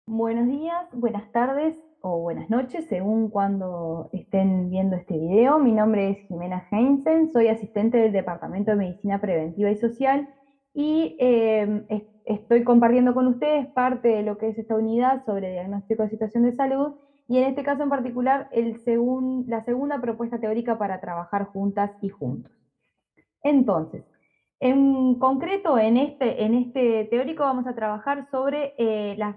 Buenos días, buenas tardes o buenas noches, según cuando estén viendo este video. Mi nombre es Jimena Heinzen, soy asistente del Departamento de Medicina Preventiva y Social y estoy compartiendo con ustedes parte de lo que es esta unidad sobre diagnóstico de situación de salud y en este caso en particular la segunda propuesta teórica para trabajar juntas y juntos. Entonces, en concreto, en este teórico vamos a trabajar sobre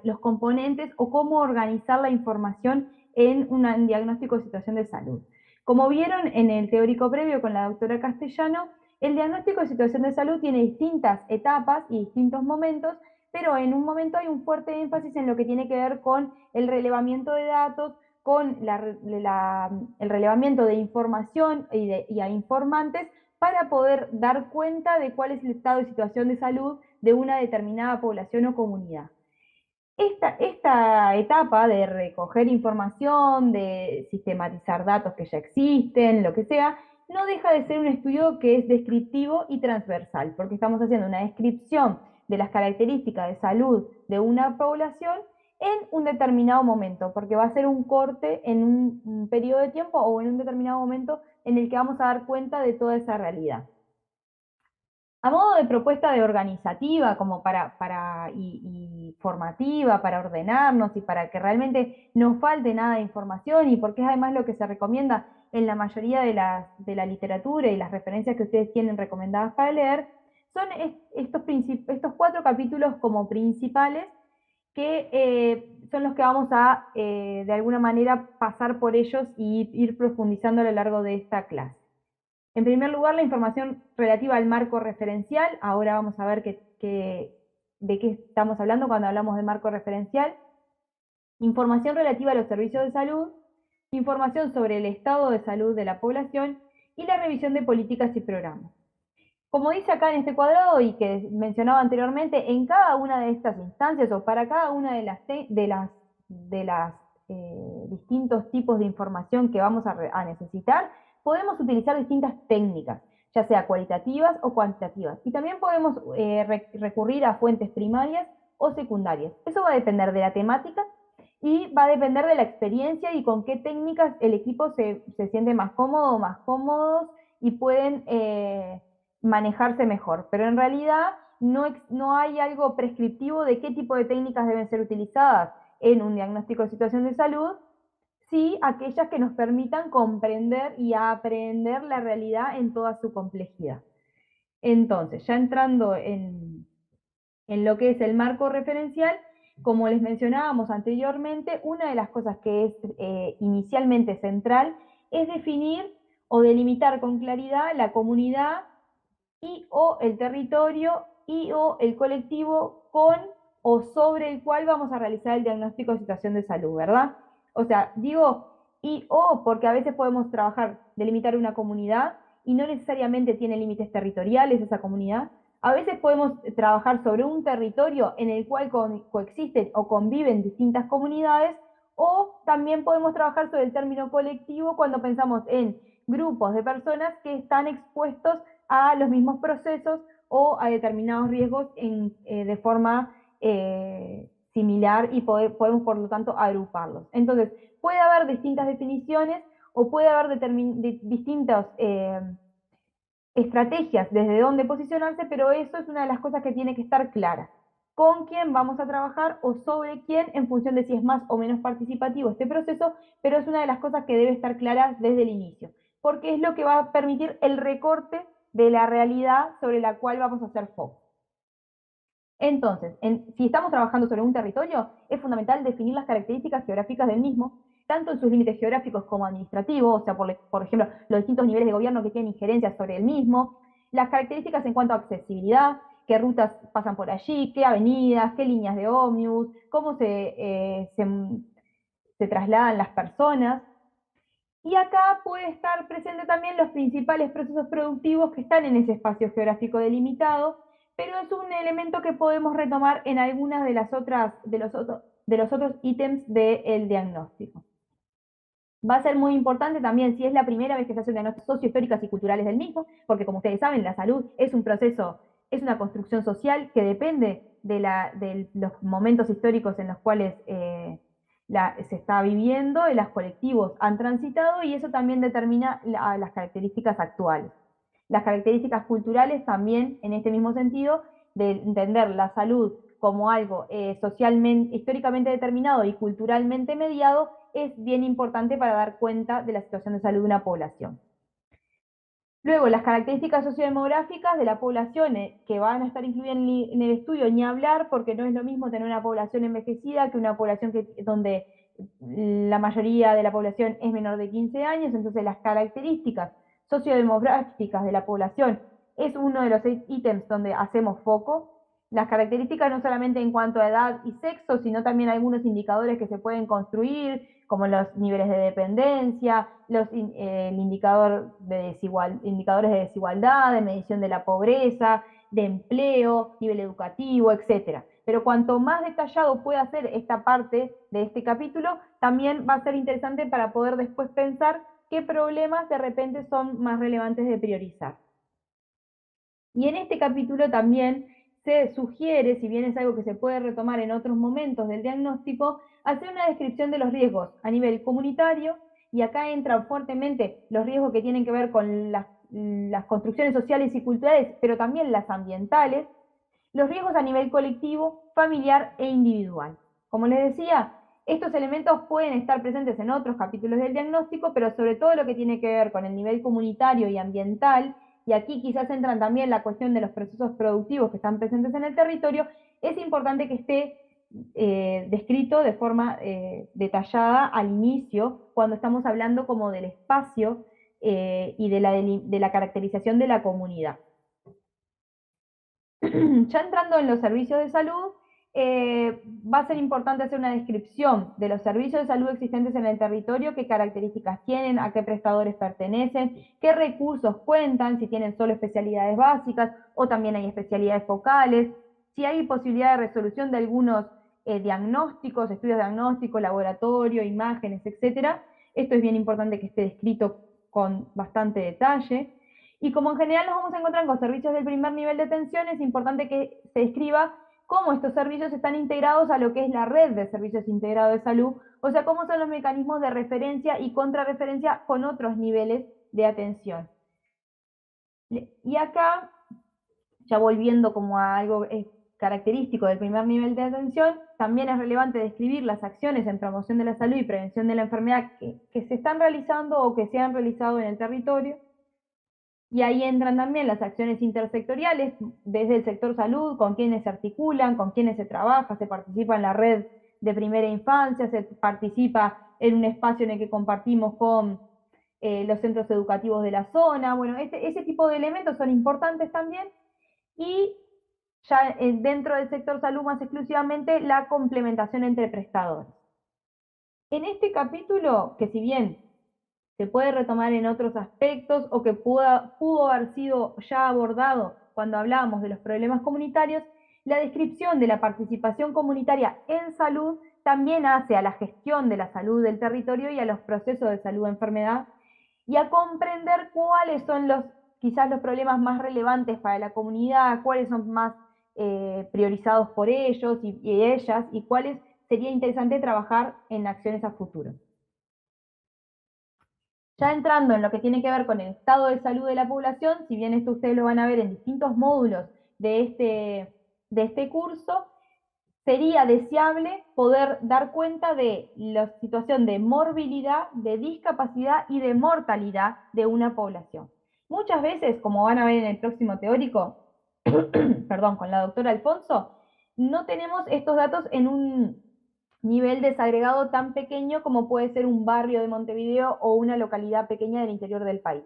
los componentes o cómo organizar la información en un diagnóstico de situación de salud. Como vieron en el teórico previo con la doctora Castellano, el diagnóstico de situación de salud tiene distintas etapas y distintos momentos, pero en un momento hay un fuerte énfasis en lo que tiene que ver con el relevamiento de datos, con el relevamiento de información y a informantes, para poder dar cuenta de cuál es el estado de situación de salud de una determinada población o comunidad. Esta etapa de recoger información, de sistematizar datos que ya existen, lo que sea, no deja de ser un estudio que es descriptivo y transversal, porque estamos haciendo una descripción de las características de salud de una población en un determinado momento, porque va a ser un corte en un periodo de tiempo o en un determinado momento en el que vamos a dar cuenta de toda esa realidad. A modo de propuesta de organizativa, como y formativa, para ordenarnos y para que realmente no falte nada de información, y porque es además lo que se recomienda en la mayoría de la literatura y las referencias que ustedes tienen recomendadas para leer, son estos 4 capítulos como principales que son los que vamos a, de alguna manera, pasar por ellos y ir profundizando a lo largo de esta clase. En primer lugar, la información relativa al marco referencial. Ahora vamos a ver de qué estamos hablando cuando hablamos de marco referencial. Información relativa a los servicios de salud, información sobre el estado de salud de la población y la revisión de políticas y programas. Como dice acá en este cuadrado y que mencionaba anteriormente, en cada una de estas instancias o para cada una de las distintos tipos de información que vamos a necesitar, podemos utilizar distintas técnicas, ya sea cualitativas o cuantitativas. Y también podemos recurrir a fuentes primarias o secundarias. Eso va a depender de la temática y va a depender de la experiencia y con qué técnicas el equipo se siente más cómodo o más cómodos y pueden manejarse mejor. Pero en realidad no hay algo prescriptivo de qué tipo de técnicas deben ser utilizadas en un diagnóstico de situación de salud, sí aquellas que nos permitan comprender y aprender la realidad en toda su complejidad. Entonces, ya entrando en lo que es el marco referencial, como les mencionábamos anteriormente, una de las cosas que es inicialmente central es definir o delimitar con claridad la comunidad y o el territorio y o el colectivo con o sobre el cual vamos a realizar el diagnóstico de situación de salud, ¿verdad? O sea, digo y o porque a veces podemos delimitar una comunidad y no necesariamente tiene límites territoriales esa comunidad. A veces podemos trabajar sobre un territorio en el cual coexisten o conviven distintas comunidades, o también podemos trabajar sobre el término colectivo cuando pensamos en grupos de personas que están expuestos a los mismos procesos o a determinados riesgos de forma similar y podemos por lo tanto agruparlos. Entonces, puede haber distintas definiciones o puede haber distintas estrategias desde dónde posicionarse, pero eso es una de las cosas que tiene que estar clara. Con quién vamos a trabajar o sobre quién en función de si es más o menos participativo este proceso, pero es una de las cosas que debe estar clara desde el inicio, porque es lo que va a permitir el recorte de la realidad sobre la cual vamos a hacer foco. Entonces, si estamos trabajando sobre un territorio, es fundamental definir las características geográficas del mismo, tanto en sus límites geográficos como administrativos, o sea, por ejemplo, los distintos niveles de gobierno que tienen injerencia sobre el mismo, las características en cuanto a accesibilidad, qué rutas pasan por allí, qué avenidas, qué líneas de ómnibus, cómo se trasladan las personas. Y acá puede estar presente también los principales procesos productivos que están en ese espacio geográfico delimitado, pero es un elemento que podemos retomar en algunas de los otros ítems del diagnóstico. Va a ser muy importante también si es la primera vez que se hacen diagnósticos sociohistóricas y culturales del mismo, porque como ustedes saben, la salud es un proceso, es una construcción social que depende de los momentos históricos en los cuales se está viviendo y los colectivos han transitado, y eso también determina las características actuales. Las características culturales también, en este mismo sentido, de entender la salud como algo socialmente, históricamente determinado y culturalmente mediado, es bien importante para dar cuenta de la situación de salud de una población. Luego, las características sociodemográficas de la población que van a estar incluidas en el estudio, ni hablar, porque no es lo mismo tener una población envejecida que una población donde la mayoría de la población es menor de 15 años, entonces las características sociodemográficas de la población es uno de los 6 ítems donde hacemos foco. Las características no solamente en cuanto a edad y sexo, sino también algunos indicadores que se pueden construir, como los niveles de dependencia, el indicador indicadores de desigualdad, de medición de la pobreza, de empleo, nivel educativo, etc. Pero cuanto más detallado pueda ser esta parte de este capítulo, también va a ser interesante para poder después pensar qué problemas de repente son más relevantes de priorizar. Y en este capítulo también se sugiere, si bien es algo que se puede retomar en otros momentos del diagnóstico, hacer una descripción de los riesgos a nivel comunitario, y acá entran fuertemente los riesgos que tienen que ver con las construcciones sociales y culturales, pero también las ambientales, los riesgos a nivel colectivo, familiar e individual. Como les decía, estos elementos pueden estar presentes en otros capítulos del diagnóstico, pero sobre todo lo que tiene que ver con el nivel comunitario y ambiental, y aquí quizás entran también la cuestión de los procesos productivos que están presentes en el territorio, es importante que esté descrito de forma detallada al inicio, cuando estamos hablando como del espacio y de la caracterización de la comunidad. Ya entrando en los servicios de salud, va a ser importante hacer una descripción de los servicios de salud existentes en el territorio, qué características tienen, a qué prestadores pertenecen, qué recursos cuentan, si tienen solo especialidades básicas o también hay especialidades focales, si hay posibilidad de resolución de algunos diagnósticos, estudios diagnósticos, laboratorio, imágenes, etc. Esto es bien importante que esté descrito con bastante detalle. Y como en general nos vamos a encontrar con servicios del primer nivel de atención, es importante que se describa cómo estos servicios están integrados a lo que es la red de servicios integrados de salud, o sea, cómo son los mecanismos de referencia y contrarreferencia con otros niveles de atención. Y acá, ya volviendo como a algo característico del primer nivel de atención, también es relevante describir las acciones en promoción de la salud y prevención de la enfermedad que se están realizando o que se han realizado en el territorio. Y ahí entran también las acciones intersectoriales, desde el sector salud, con quienes se articulan, con quienes se trabaja, se participa en la red de primera infancia, se participa en un espacio en el que compartimos con los centros educativos de la zona. Bueno, ese tipo de elementos son importantes también. Y ya dentro del sector salud más exclusivamente, la complementación entre prestadores. En este capítulo, que si bien se puede retomar en otros aspectos o que pudo haber sido ya abordado cuando hablábamos de los problemas comunitarios, la descripción de la participación comunitaria en salud también hace a la gestión de la salud del territorio y a los procesos de salud-enfermedad, y a comprender cuáles son quizás los problemas más relevantes para la comunidad, cuáles son más priorizados por ellos y ellas, y cuáles sería interesante trabajar en acciones a futuro. Ya entrando en lo que tiene que ver con el estado de salud de la población, si bien esto ustedes lo van a ver en distintos módulos de este curso, sería deseable poder dar cuenta de la situación de morbilidad, de discapacidad y de mortalidad de una población. Muchas veces, como van a ver en el próximo teórico, perdón, con la doctora Alfonso, no tenemos estos datos en un nivel desagregado tan pequeño como puede ser un barrio de Montevideo o una localidad pequeña del interior del país.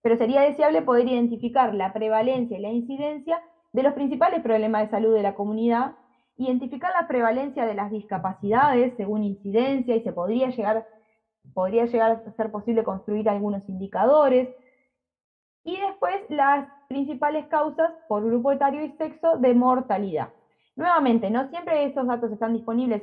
Pero sería deseable poder identificar la prevalencia y la incidencia de los principales problemas de salud de la comunidad, identificar la prevalencia de las discapacidades según incidencia, y podría llegar a ser posible construir algunos indicadores, y después las principales causas por grupo etario y sexo de mortalidad. Nuevamente, no siempre estos datos están disponibles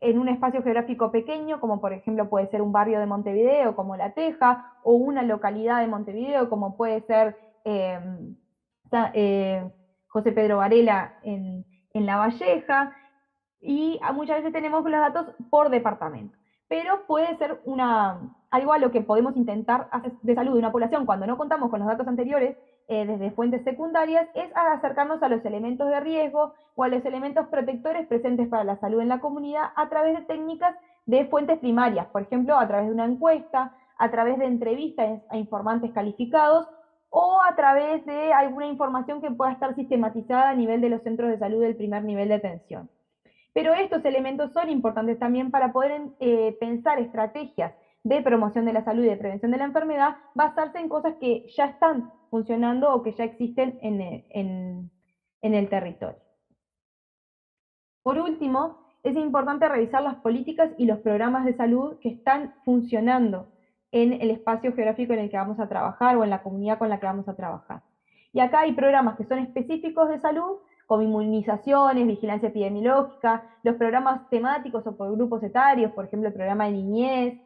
en un espacio geográfico pequeño, como por ejemplo puede ser un barrio de Montevideo, como La Teja, o una localidad de Montevideo, como puede ser eh, José Pedro Varela en La Valleja, y muchas veces tenemos los datos por departamento. Pero puede ser algo a lo que podemos intentar hacer de salud de una población cuando no contamos con los datos anteriores desde fuentes secundarias, es acercarnos a los elementos de riesgo o a los elementos protectores presentes para la salud en la comunidad a través de técnicas de fuentes primarias, por ejemplo, a través de una encuesta, a través de entrevistas a informantes calificados o a través de alguna información que pueda estar sistematizada a nivel de los centros de salud del primer nivel de atención. Pero estos elementos son importantes también para poder pensar estrategias de promoción de la salud y de prevención de la enfermedad, basarse en cosas que ya están funcionando o que ya existen en el territorio. Por último, es importante revisar las políticas y los programas de salud que están funcionando en el espacio geográfico en el que vamos a trabajar o en la comunidad con la que vamos a trabajar. Y acá hay programas que son específicos de salud, como inmunizaciones, vigilancia epidemiológica, los programas temáticos o por grupos etarios, por ejemplo, el programa de niñez,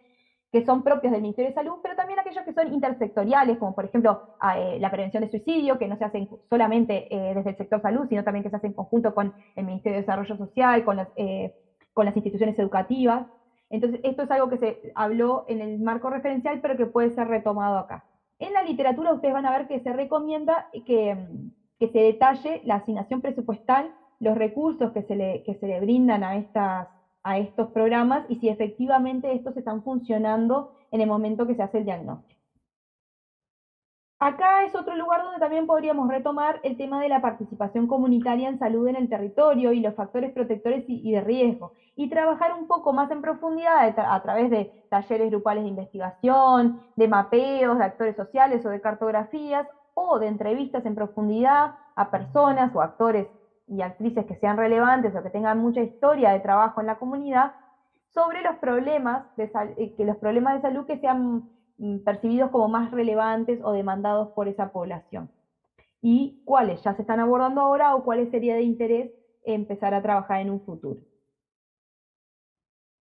que son propios del Ministerio de Salud, pero también aquellos que son intersectoriales, como por ejemplo la prevención de suicidio, que no se hace solamente desde el sector salud, sino también que se hace en conjunto con el Ministerio de Desarrollo Social, con las instituciones educativas. Entonces, esto es algo que se habló en el marco referencial, pero que puede ser retomado acá. En la literatura ustedes van a ver que se recomienda que se detalle la asignación presupuestal, los recursos que se le brindan a estos programas y si efectivamente estos están funcionando en el momento que se hace el diagnóstico. Acá es otro lugar donde también podríamos retomar el tema de la participación comunitaria en salud en el territorio y los factores protectores y de riesgo, y trabajar un poco más en profundidad a través de talleres grupales de investigación, de mapeos, de actores sociales o de cartografías, o de entrevistas en profundidad a personas o actores y actrices que sean relevantes o que tengan mucha historia de trabajo en la comunidad, sobre los problemas los problemas de salud que sean percibidos como más relevantes o demandados por esa población. Y cuáles ya se están abordando ahora o cuáles sería de interés empezar a trabajar en un futuro.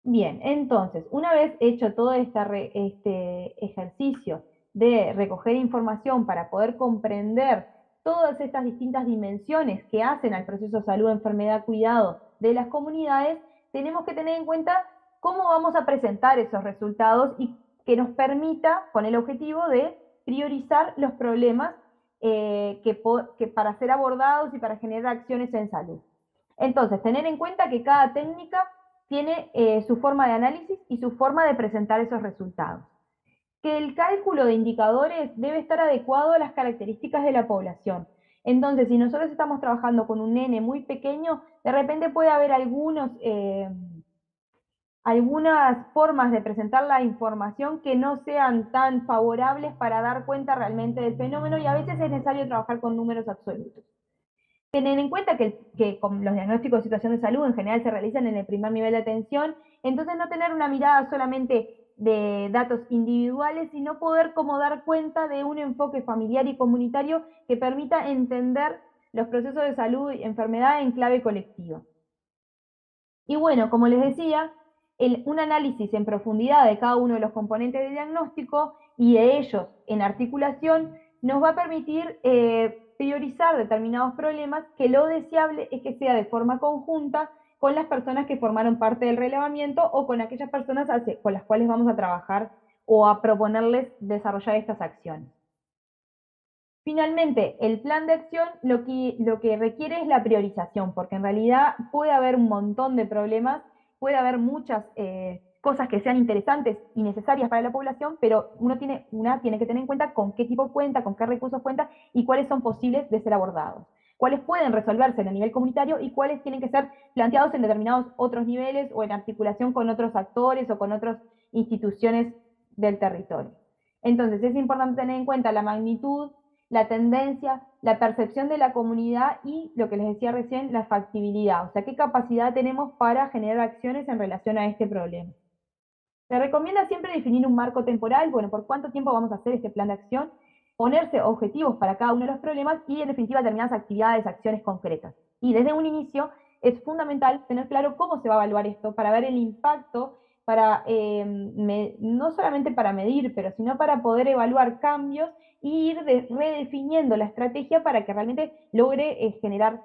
Bien, entonces, una vez hecho todo este ejercicio de recoger información para poder comprender todas estas distintas dimensiones que hacen al proceso salud, enfermedad, cuidado de las comunidades, tenemos que tener en cuenta cómo vamos a presentar esos resultados y que nos permita, con el objetivo de priorizar los problemas que para ser abordados y para generar acciones en salud. Entonces, tener en cuenta que cada técnica tiene su forma de análisis y su forma de presentar esos resultados. Que el cálculo de indicadores debe estar adecuado a las características de la población. Entonces, si nosotros estamos trabajando con un nene muy pequeño, de repente puede haber algunas formas de presentar la información que no sean tan favorables para dar cuenta realmente del fenómeno y a veces es necesario trabajar con números absolutos. Tener en cuenta que con los diagnósticos de situación de salud en general se realizan en el primer nivel de atención, entonces no tener una mirada solamente de datos individuales, sino poder como dar cuenta de un enfoque familiar y comunitario que permita entender los procesos de salud y enfermedad en clave colectiva. Y bueno, como les decía, un análisis en profundidad de cada uno de los componentes del diagnóstico y de ellos en articulación nos va a permitir priorizar determinados problemas que lo deseable es que sea de forma conjunta con las personas que formaron parte del relevamiento o con aquellas personas con las cuales vamos a trabajar o a proponerles desarrollar estas acciones. Finalmente, el plan de acción lo que requiere es la priorización, porque en realidad puede haber un montón de problemas, puede haber muchas cosas que sean interesantes y necesarias para la población, pero una tiene que tener en cuenta con qué tipo cuenta, con qué recursos cuenta y cuáles son posibles de ser abordados. Cuáles pueden resolverse en el nivel comunitario y cuáles tienen que ser planteados en determinados otros niveles o en articulación con otros actores o con otras instituciones del territorio. Entonces, es importante tener en cuenta la magnitud, la tendencia, la percepción de la comunidad y, lo que les decía recién, la factibilidad, o sea, qué capacidad tenemos para generar acciones en relación a este problema. Se recomienda siempre definir un marco temporal, bueno, por cuánto tiempo vamos a hacer este plan de acción, ponerse objetivos para cada uno de los problemas y, en definitiva, determinadas actividades, acciones concretas. Y desde un inicio, es fundamental tener claro cómo se va a evaluar esto para ver el impacto, para, no solamente para medir, pero sino para poder evaluar cambios e ir redefiniendo la estrategia para que realmente logre generar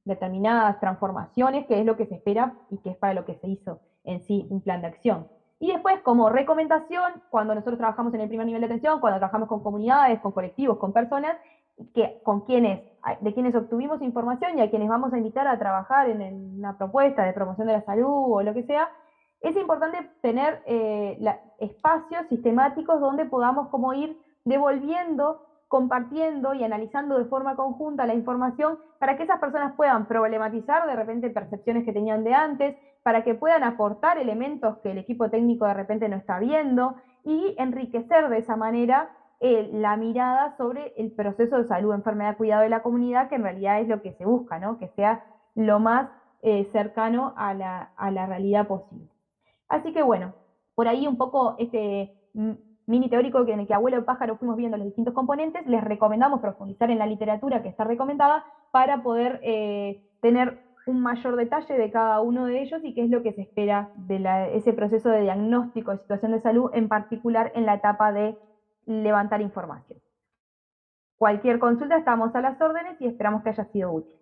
determinadas transformaciones, que es lo que se espera y que es para lo que se hizo en sí un plan de acción. Y después, como recomendación, cuando nosotros trabajamos en el primer nivel de atención, cuando trabajamos con comunidades, con colectivos, con personas, de quienes obtuvimos información y a quienes vamos a invitar a trabajar en una propuesta de promoción de la salud o lo que sea, es importante tener espacios sistemáticos donde podamos como ir devolviendo, compartiendo y analizando de forma conjunta la información para que esas personas puedan problematizar de repente percepciones que tenían de antes, para que puedan aportar elementos que el equipo técnico de repente no está viendo y enriquecer de esa manera la mirada sobre el proceso de salud, enfermedad, cuidado de la comunidad, que en realidad es lo que se busca, ¿no? Que sea lo más cercano a la realidad posible. Así que bueno, por ahí un poco este mini teórico en el que abuelo pájaro fuimos viendo los distintos componentes, les recomendamos profundizar en la literatura que está recomendada para poder tener un mayor detalle de cada uno de ellos y qué es lo que se espera de ese proceso de diagnóstico de situación de salud, en particular en la etapa de levantar información. Cualquier consulta estamos a las órdenes y esperamos que haya sido útil.